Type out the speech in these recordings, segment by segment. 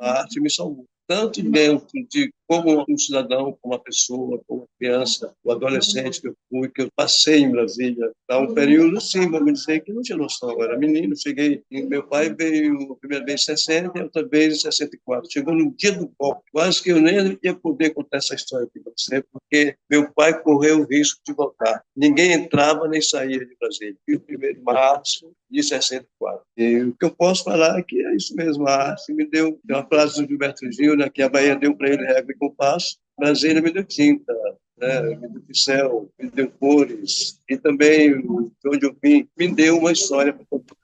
A arte me salvou. Tanto dentro de como um cidadão, como uma pessoa, como uma criança, o adolescente que eu fui, que eu passei em Brasília. Há um período, sim, vamos dizer, que não tinha noção. Eu era menino, cheguei, e meu pai veio a primeira vez em 60 e a outra vez em 64. Chegou no dia do golpe. Quase que eu nem ia poder contar essa história aqui para você, porque meu pai correu o risco de voltar. Ninguém entrava nem saía de Brasília. E o 1º de março de 64. E o que eu posso falar é que é isso mesmo. A arte me deu uma frase do Gilberto Gil, né, que a Bahia deu para ele régua e compasso, Brasília me deu tinta, né, me deu pincel, me deu cores, e também, de onde eu vim, me deu uma história para contar.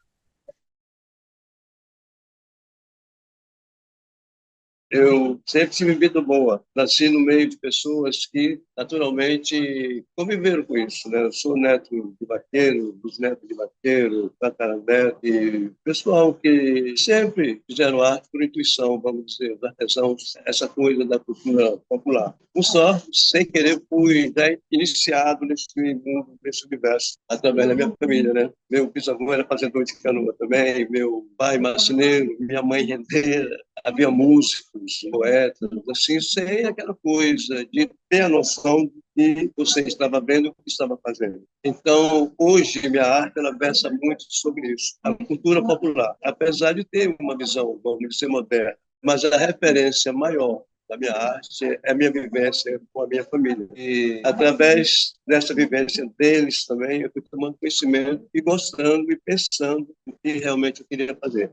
Eu sempre tive vida boa. Nasci no meio de pessoas que, naturalmente, conviveram com isso, né? Eu sou neto de vaqueiro, bisneto de vaqueiro, tataraneto, e pessoal que sempre fizeram arte por intuição, vamos dizer, os artesãos, essa coisa da cultura popular. Por sorte, sem querer, fui já iniciado nesse mundo, nesse universo, através da minha família, né? Meu bisavô era fazedor de canoa também, meu pai marceneiro, minha mãe rendeira, havia músicos, poetas, assim, sem aquela coisa de ter a noção de que você estava vendo o que estava fazendo. Então, hoje, minha arte ela versa muito sobre isso, a cultura popular, apesar de ter uma visão, vamos dizer, moderna, mas a referência maior da minha arte é a minha vivência com a minha família. E, através dessa vivência deles também, eu fui tomando conhecimento e gostando e pensando o que realmente eu queria fazer.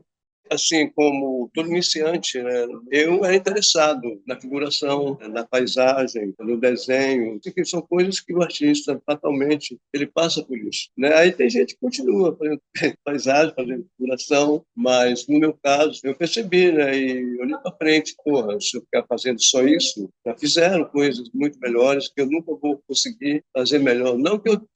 Assim como todo iniciante, né, eu era interessado na figuração, na paisagem, no desenho, que são coisas que o artista fatalmente ele passa por isso, né? Aí tem gente que continua fazendo paisagem, fazendo figuração, mas no meu caso eu percebi, né, e olhei para frente, porra, se eu ficar fazendo só isso, já fizeram coisas muito melhores que eu nunca vou conseguir fazer melhor. Não que eu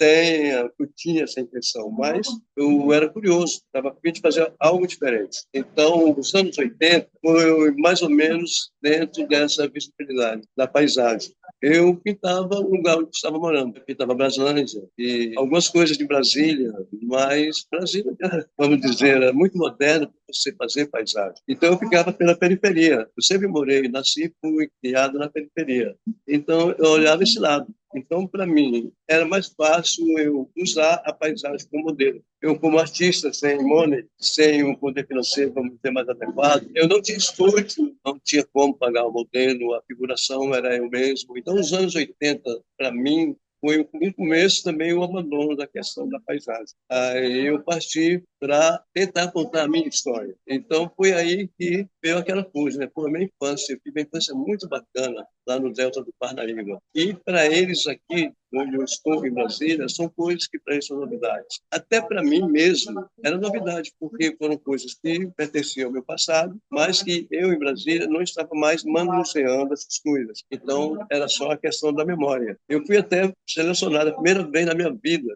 tinha essa intenção, mas eu era curioso, estava a fim de fazer algo diferente. Então, os anos 80 foi mais ou menos dentro dessa visibilidade da paisagem. Eu pintava o lugar onde estava morando, eu pintava Braslândia e algumas coisas de Brasília, mas Brasília, vamos dizer, é muito moderno para você fazer paisagem. Então, eu ficava pela periferia. Eu sempre morei, nasci e fui criado na periferia. Então, eu olhava esse lado. Então, para mim, era mais fácil eu usar a paisagem como modelo. Eu, como artista, sem money, sem um poder financeiro, vamos dizer, mais adequado, eu não tinha estúdio, não tinha como pagar o modelo, a figuração era eu mesmo. Então, os anos 80, para mim, foi no começo também o abandono da questão da paisagem. Aí eu parti para tentar contar a minha história. Então, foi aí que veio aquela coisa, né? Por minha infância, eu tive uma infância muito bacana lá no Delta do Parnaíba. E para eles aqui, onde eu estou em Brasília, são coisas que para eles são novidades. Até para mim mesmo era novidade, porque foram coisas que pertenciam ao meu passado, mas que eu em Brasília não estava mais manuseando essas coisas. Então era só a questão da memória. Eu fui até selecionado a primeira vez na minha vida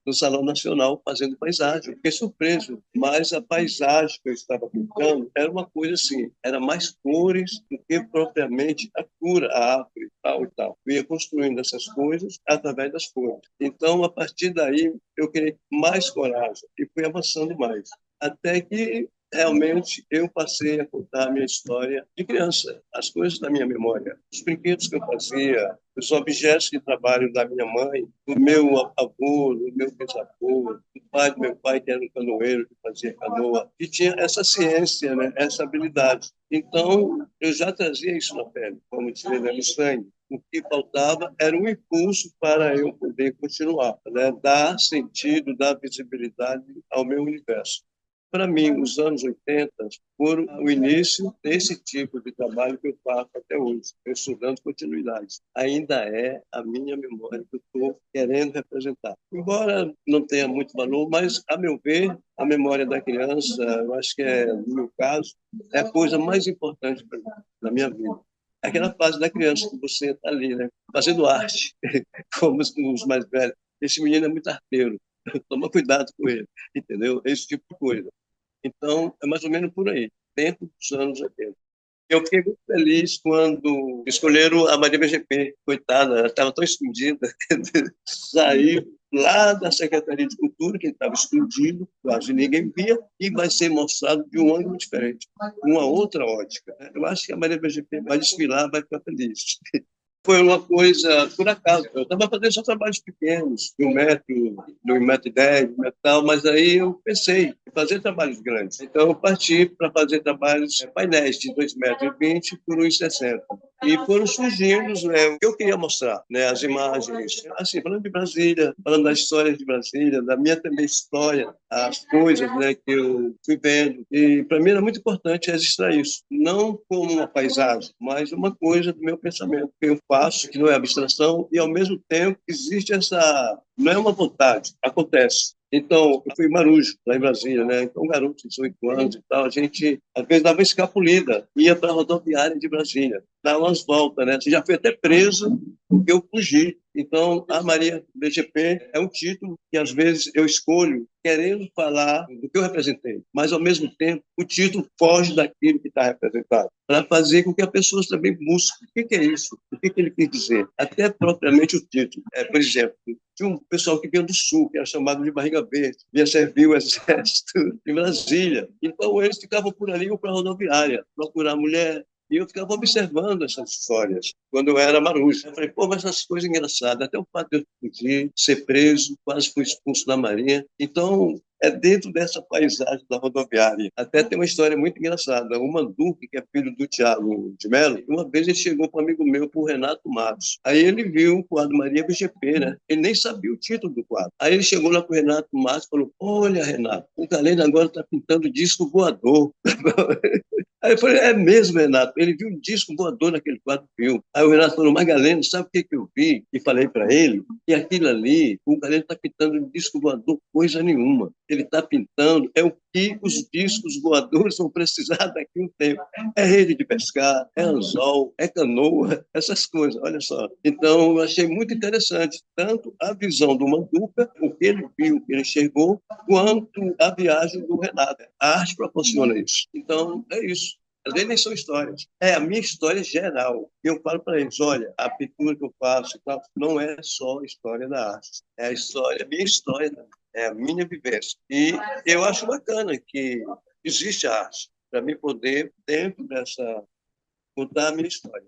no Salão Nacional fazendo paisagem. Eu fiquei surpreso, mas a paisagem que eu estava pintando era uma coisa assim, era mais cores do que propriamente a cura, a árvore e tal e tal. Eu ia construindo essas coisas através das cores. Então, a partir daí, eu criei mais coragem e fui avançando mais. Até que realmente eu passei a contar a minha história de criança, as coisas da minha memória, os brinquedos que eu fazia, os objetos de trabalho da minha mãe, do meu avô, do meu bisavô, do pai do meu pai, que era um canoeiro, que fazia canoa, e tinha essa ciência, né, essa habilidade. Então, eu já trazia isso na pele, como dizer, no sangue. O que faltava era um impulso para eu poder continuar, né? Dar sentido, dar visibilidade ao meu universo. Para mim, os anos 80 foram o início desse tipo de trabalho que eu faço até hoje. Eu estou dando continuidade. Ainda é a minha memória que eu estou querendo representar. Embora não tenha muito valor, mas, a meu ver, a memória da criança, eu acho que é, no meu caso, é a coisa mais importante para mim, na minha vida. É aquela fase da criança que você está ali, né? Fazendo arte, como os mais velhos. Esse menino é muito arteiro. Toma cuidado com ele, entendeu? Esse tipo de coisa. Então, é mais ou menos por aí, dentro dos anos 80. Eu fiquei muito feliz quando escolheram a Maria BGP. Coitada, ela estava tão escondida. Saiu lá da Secretaria de Cultura, que estava escondido, quase ninguém via, e vai ser mostrado de um ângulo diferente, uma outra ótica. Eu acho que a Maria BGP vai desfilar, vai ficar feliz. Foi uma coisa por acaso. Eu estava fazendo só trabalhos pequenos, de 1,10 m, 1,10 m e tal, mas aí eu pensei em fazer trabalhos grandes. Então eu parti para fazer trabalhos, painéis de 2,20 m por 1,60 m. E foram surgindo, né, o que eu queria mostrar, né, as imagens, assim, falando de Brasília, falando da história de Brasília, da minha também história, as coisas, né, que eu fui vendo. E para mim era muito importante registrar isso, não como uma paisagem, mas uma coisa do meu pensamento, que eu faço, que não é abstração, e ao mesmo tempo existe essa, não é uma vontade, acontece. Então, eu fui marujo lá em Brasília, né? Então, um garoto de 18 anos e tal, a gente, às vezes, dava uma escapulida, ia para a rodoviária de Brasília, dava umas voltas, né? Você já foi até preso porque eu fugi. Então, a Maria BGP é um título que, às vezes, eu escolho querendo falar do que eu representei, mas, ao mesmo tempo, o título foge daquilo que está representado, para fazer com que as pessoas também busquem o que é isso, o que ele quis dizer, até propriamente o título. Por exemplo, tinha um pessoal que vinha do Sul, que era chamado de Barriga Verde, vinha servir o exército em Brasília. Então, eles ficavam por ali ou para a rodoviária, procurar mulher. E eu ficava observando essas histórias quando eu era marujo. Eu falei, pô, mas essas coisas engraçadas. Até o fato de eu fugir, ser preso, quase fui expulso da Marinha. Então, é dentro dessa paisagem da rodoviária. Até tem uma história muito engraçada. O Manduque, que é filho do Tiago de Mello, uma vez ele chegou para um amigo meu, para o Renato Matos. Aí ele viu o quadro Maria BGP, né? Ele nem sabia o título do quadro. Aí ele chegou lá para o Renato Matos e falou, olha, Renato, o Galeno agora está pintando disco voador. Aí eu falei, é mesmo, Renato. Ele viu um disco voador naquele quadro viu. Aí o Renato falou, Magalhães, sabe o que, que eu vi? E falei para ele que aquilo ali, o Galeno está pintando um disco voador coisa nenhuma. Ele está pintando, é o que os discos voadores vão precisar daqui a um tempo. É rede de pescar, é anzol, é canoa, essas coisas, olha só. Então, eu achei muito interessante, tanto a visão do Manduca, o que ele viu, o que ele enxergou, quanto a viagem do Renato. A arte proporciona isso. Então, é isso. Às vezes nem são histórias. É a minha história geral. Eu falo para eles, olha, a pintura que eu faço e tal, não é só a história da arte. É a história, a minha história, é a minha vivência. E eu acho bacana que existe a arte, para mim poder, dentro dessa, contar a minha história.